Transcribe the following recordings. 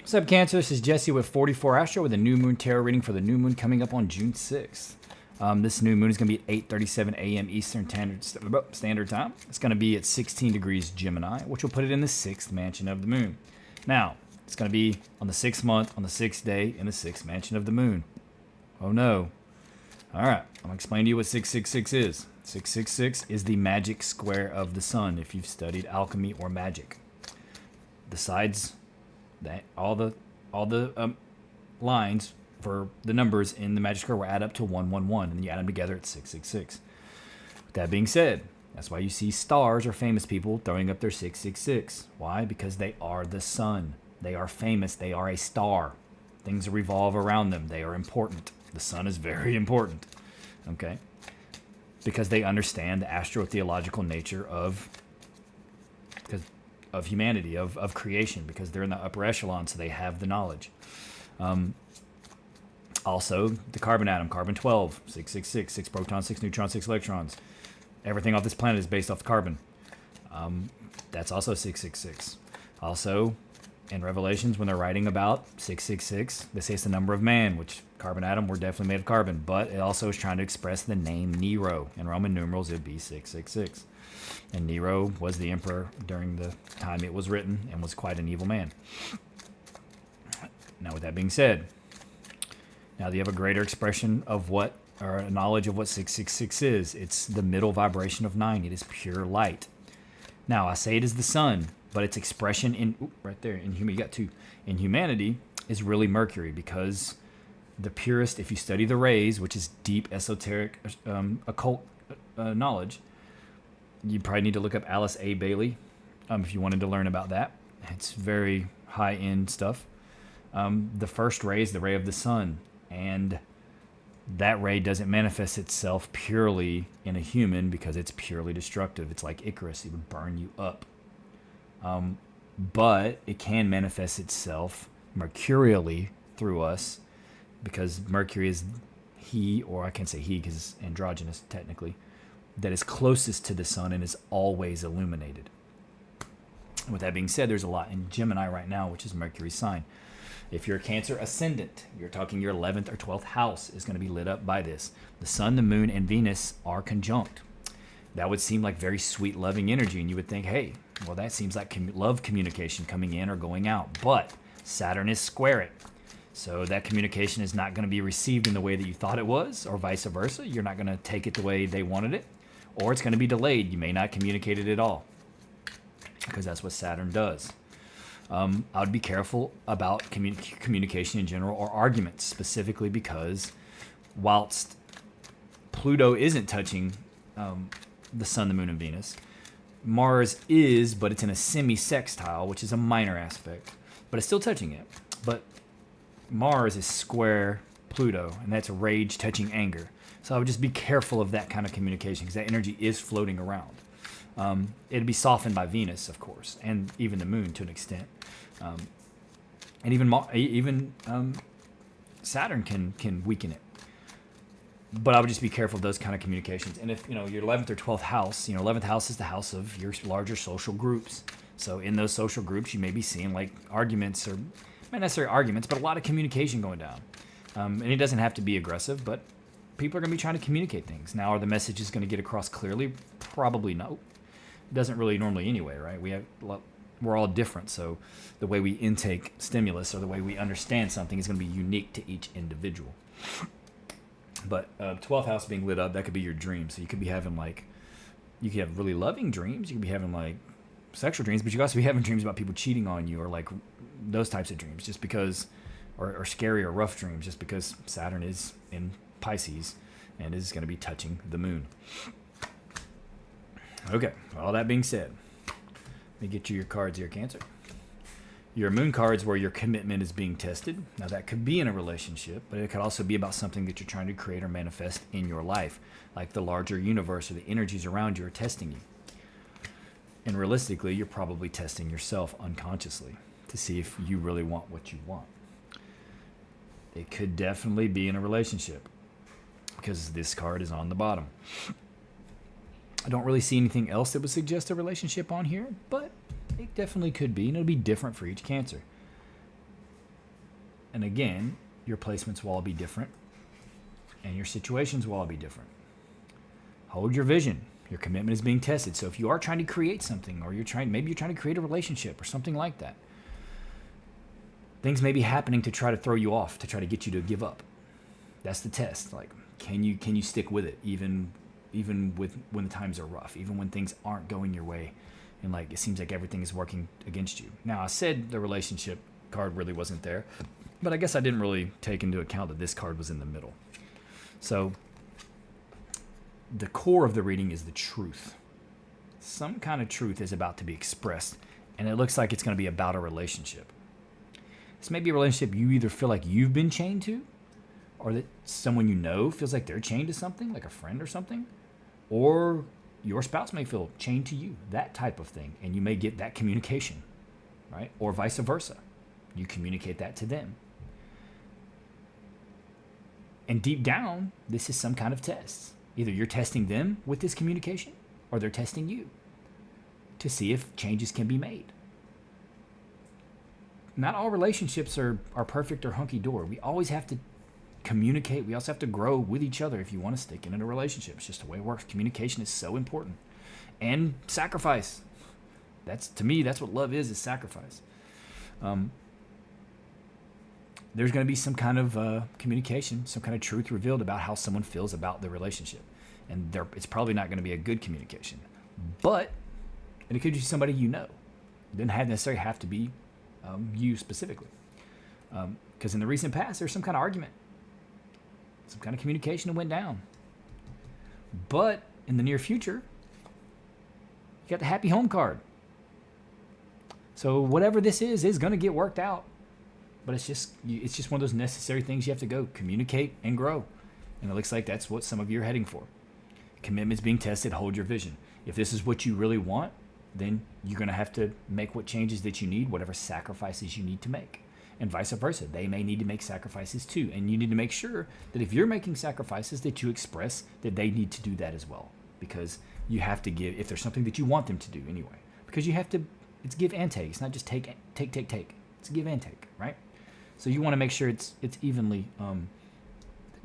What's up, Cancer? This is Jesse with 44 Astro with a new moon tarot reading for the new moon coming up on June 6th. This new moon is going to be at 8:37 a.m. Eastern Standard Time. It's going to be at 16 degrees Gemini, which will put it in the 6th mansion of the moon. Now, it's going to be on the 6th month, on the 6th day, in the 6th mansion of the moon. Oh no. All right, I'm going to explain to you what 666 is. 666 is the magic square of the sun if you've studied alchemy or magic. The sides, all the lines for the numbers in the magic square will add up to 111, and then you add them together at 666. With that being said, that's why you see stars or famous people throwing up their 666. Why? Because they are the sun. They are famous. They are a star. Things revolve around them. They are important. The sun is very important. Okay? Because they understand the astrotheological nature of humanity, of creation, because they're in the upper echelon, so they have the knowledge. Also, the carbon atom, carbon 12, 666, 6 protons, 6 neutrons, 6 electrons. Everything off this planet is based off carbon. That's also 666. Also, in Revelations, when they're writing about 666, they say it's the number of man, which carbon atom, we're definitely made of carbon, but it also is trying to express the name Nero. In Roman numerals, it'd be 666. And Nero was the emperor during the time it was written and was quite an evil man. Now, with that being said, now that you have a greater expression of what, or a knowledge of what 666 is, it's the middle vibration of 9. It is pure light. Now, I say it is the sun, but its expression in, right there, in human, you got two, in humanity is really Mercury, because the purest, if you study the rays, which is deep esoteric occult knowledge, you probably need to look up Alice A. Bailey if you wanted to learn about that. It's very high-end stuff. The first ray is the ray of the sun, and that ray doesn't manifest itself purely in a human because it's purely destructive. It's like Icarus. It would burn you up. But it can manifest itself mercurially through us, because Mercury is he, or I can't say he because it's androgynous technically, that is closest to the sun and is always illuminated. With that being said, there's a lot in Gemini right now, which is Mercury's sign. If you're a Cancer ascendant, you're talking your 11th or 12th house is going to be lit up by this. The sun, the moon, and Venus are conjunct. That would seem like very sweet, loving energy, and you would think, hey, well, that seems like love communication coming in or going out. But Saturn is square it. So that communication is not going to be received in the way that you thought it was, or vice versa. You're not going to take it the way they wanted it, or it's going to be delayed. You may not communicate it at all, because that's what Saturn does. I would be careful about communication in general, or arguments specifically, because whilst Pluto isn't touching the sun, the moon, and Venus, Mars is, but it's in a semi-sextile, which is a minor aspect, but it's still touching it. But Mars is square Pluto, and that's rage touching anger. So I would just be careful of that kind of communication, because that energy is floating around. It'd be softened by Venus, of course, and even the moon to an extent. And even Saturn can weaken it. But I would just be careful of those kind of communications. And if, your 11th or 12th house, 11th house is the house of your larger social groups. So in those social groups, you may be seeing like arguments, or not necessarily arguments, but a lot of communication going down. And it doesn't have to be aggressive, but people are going to be trying to communicate things. Now, are the messages going to get across clearly? Probably no. It doesn't really normally anyway, right? We're all different, so the way we intake stimulus or the way we understand something is going to be unique to each individual. But 12th house being lit up, that could be your dream. So you could be having you could have really loving dreams. You could be having sexual dreams, but you could also be having dreams about people cheating on you, or those types of dreams, just because, or scary or rough dreams, just because Saturn is in Pisces and is going to be touching the moon. Okay, all that being said, let me get you your cards here, Cancer. Your moon card's where your commitment is being tested. Now, that could be in a relationship, but it could also be about something that you're trying to create or manifest in your life, like the larger universe or the energies around you are testing you. And realistically, you're probably testing yourself unconsciously to see if you really want what you want. It could definitely be in a relationship, because this card is on the bottom. I don't really see anything else that would suggest a relationship on here, but it definitely could be, and it'll be different for each Cancer. And again, your placements will all be different, and your situations will all be different. Hold your vision. Your commitment is being tested. So if you are trying to create something, or maybe you're trying to create a relationship or something like that, things may be happening to try to throw you off, to try to get you to give up. That's the test. Like, can you stick with it even with when the times are rough, even when things aren't going your way, and like it seems like everything is working against you. Now, I said the relationship card really wasn't there, but I guess I didn't really take into account that this card was in the middle. So the core of the reading is the truth. Some kind of truth is about to be expressed, and it looks like it's going to be about a relationship. This may be a relationship you either feel like you've been chained to, or that someone you know feels like they're chained to something, like a friend or something, or your spouse may feel chained to you, that type of thing, and you may get that communication, right? Or vice versa. You communicate that to them. And deep down, this is some kind of test. Either you're testing them with this communication, or they're testing you to see if changes can be made. Not all relationships are perfect or hunky-dory. We always have to communicate. We also have to grow with each other if you want to stick in a relationship. It's just the way it works. Communication is so important. And sacrifice. To me, that's what love is sacrifice. There's going to be some kind of communication, some kind of truth revealed about how someone feels about the relationship. And it's probably not going to be a good communication. But it could be somebody you know. It doesn't necessarily have to be you specifically. Because in the recent past, there's some kind of argument. Some kind of communication that went down. But in the near future, you got the happy home card. So whatever this is going to get worked out. But it's just one of those necessary things you have to go communicate and grow. And it looks like that's what some of you are heading for. Commitment's being tested. Hold your vision. If this is what you really want, then you're going to have to make what changes that you need, whatever sacrifices you need to make. And vice versa. They may need to make sacrifices too. And you need to make sure that if you're making sacrifices, that you express that they need to do that as well. Because you have to give, if there's something that you want them to do anyway. Because you have to, it's give and take. It's not just take. It's give and take, right? So you want to make sure it's evenly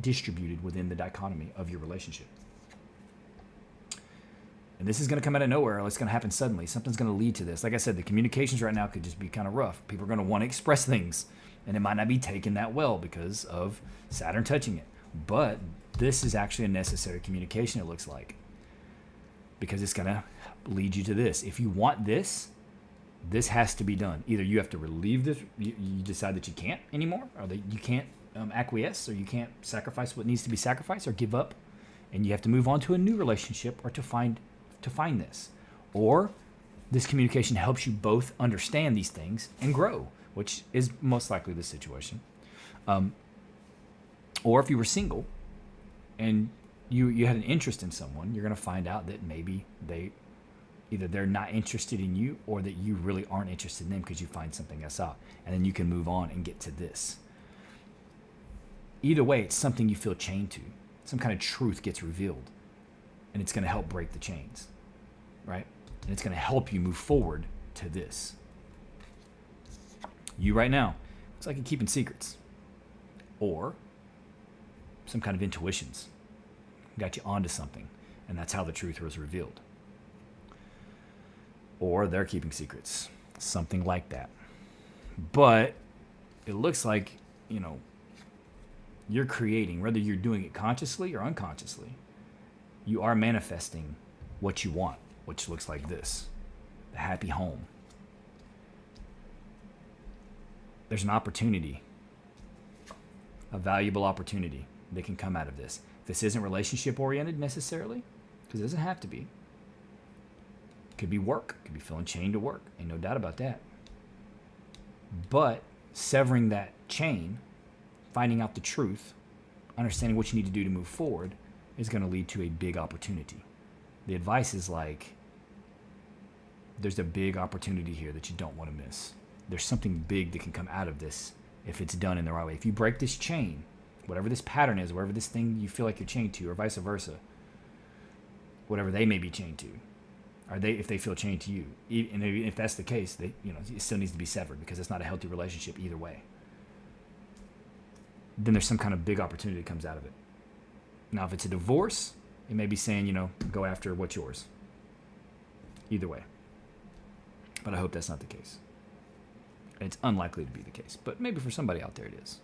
distributed within the dichotomy of your relationship. And this is going to come out of nowhere, or it's going to happen suddenly. Something's going to lead to this. Like I said, the communications right now could just be kind of rough. People are going to want to express things, and it might not be taken that well because of Saturn touching it. But this is actually a necessary communication, it looks like, because it's going to lead you to this. If you want this, this has to be done. Either you have to relieve this, you decide that you can't anymore, or that you can't acquiesce, or you can't sacrifice what needs to be sacrificed, or give up, and you have to move on to a new relationship, or to find this. Or this communication helps you both understand these things and grow, which is most likely the situation. Or if you were single and you had an interest in someone, you're going to find out that maybe they're not interested in you, or that you really aren't interested in them because you find something else out. And then you can move on and get to this. Either way, it's something you feel chained to. Some kind of truth gets revealed, and it's going to help break the chains, right? And it's going to help you move forward to this. You right now, it's like you're keeping secrets, or some kind of intuitions got you onto something, and that's how the truth was revealed. Or they're keeping secrets, something like that. But it looks like, you're creating, whether you're doing it consciously or unconsciously, you are manifesting what you want, which looks like this, the happy home. There's an opportunity, a valuable opportunity that can come out of this. This isn't relationship oriented necessarily, because it doesn't have to be. It could be work, it could be feeling chained to work, ain't no doubt about that. But severing that chain, finding out the truth, understanding what you need to do to move forward, is going to lead to a big opportunity. The advice is like, there's a big opportunity here that you don't want to miss. There's something big that can come out of this if it's done in the right way. If you break this chain, whatever this pattern is, whatever this thing you feel like you're chained to, or vice versa, whatever they may be chained to, if they feel chained to you, and if that's the case, it still needs to be severed, because it's not a healthy relationship either way. then there's some kind of big opportunity that comes out of it. Now, if it's a divorce, it may be saying, go after what's yours. Either way. But I hope that's not the case. It's unlikely to be the case, but maybe for somebody out there it is.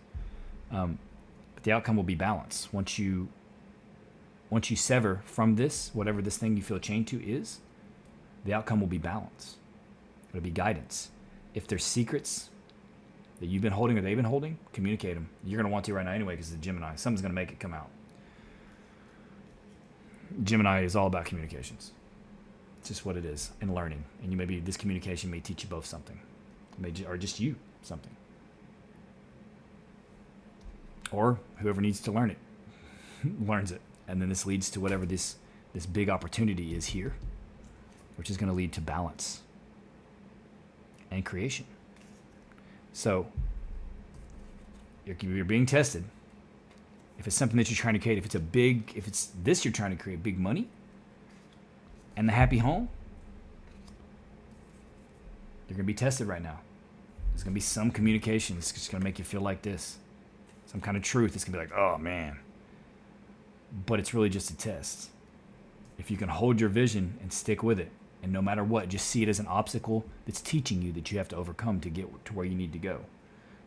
But the outcome will be balance. Once you sever from this, whatever this thing you feel chained to is, the outcome will be balance. It'll be guidance. If there's secrets that you've been holding or they've been holding, communicate them. You're going to want to right now anyway because it's a Gemini. Something's going to make it come out. Gemini is all about communications. It's just what it is, and learning. And this communication may teach you both something, or just you something. Or whoever needs to learn it learns it. And then this leads to whatever this big opportunity is here, which is going to lead to balance and creation. So you're being tested. If it's something that you're trying to create, if it's this you're trying to create, big money and the happy home, you're going to be tested right now. There's going to be some communication. It's just going to make you feel like this. Some kind of truth. It's going to be like, oh, man. But it's really just a test. If you can hold your vision and stick with it, and no matter what, just see it as an obstacle that's teaching you that you have to overcome to get to where you need to go,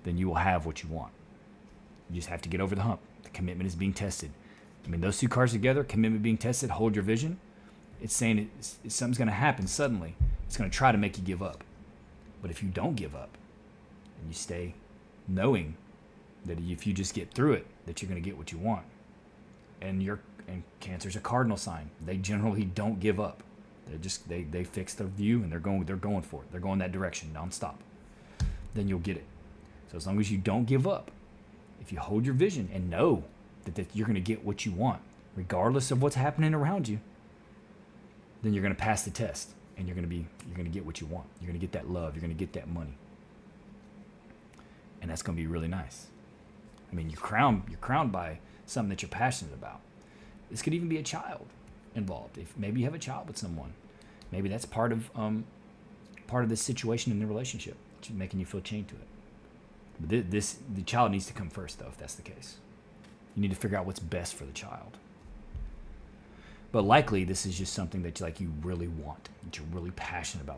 then you will have what you want. You just have to get over the hump. The commitment is being tested. I mean, those two cards together, commitment being tested, hold your vision, it's saying something's going to happen suddenly. It's going to try to make you give up. But if you don't give up, and you stay knowing that if you just get through it, that you're going to get what you want. And Cancer's a cardinal sign. They generally don't give up. They fix their view and they're going for it. They're going that direction nonstop. Then you'll get it. So as long as you don't give up, if you hold your vision and know that you're going to get what you want, regardless of what's happening around you, then you're going to pass the test and you're going to get what you want. You're going to get that love. You're going to get that money. And that's going to be really nice. I mean, you're crowned by something that you're passionate about. This could even be a child involved. If maybe you have a child with someone, maybe that's part of this situation in the relationship, making you feel chained to it. But the child needs to come first, though. If that's the case, you need to figure out what's best for the child. But likely, this is just something that you really want, that you're really passionate about.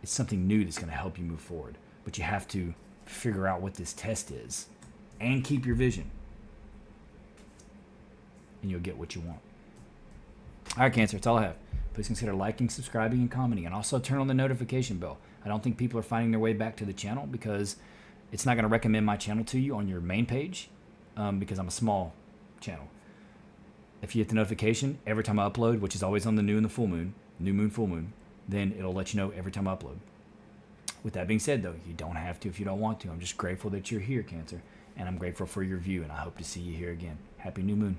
It's something new that's going to help you move forward. But you have to figure out what this test is, and keep your vision, and you'll get what you want. All right, Cancer, that's all I have. Please consider liking, subscribing, and commenting, and also turn on the notification bell. I don't think people are finding their way back to the channel because it's not going to recommend my channel to you on your main page because I'm a small channel. If you hit the notification every time I upload, which is always on the new moon, full moon, then it'll let you know every time I upload. With that being said, though, you don't have to if you don't want to. I'm just grateful that you're here, Cancer, and I'm grateful for your view, and I hope to see you here again. Happy new moon.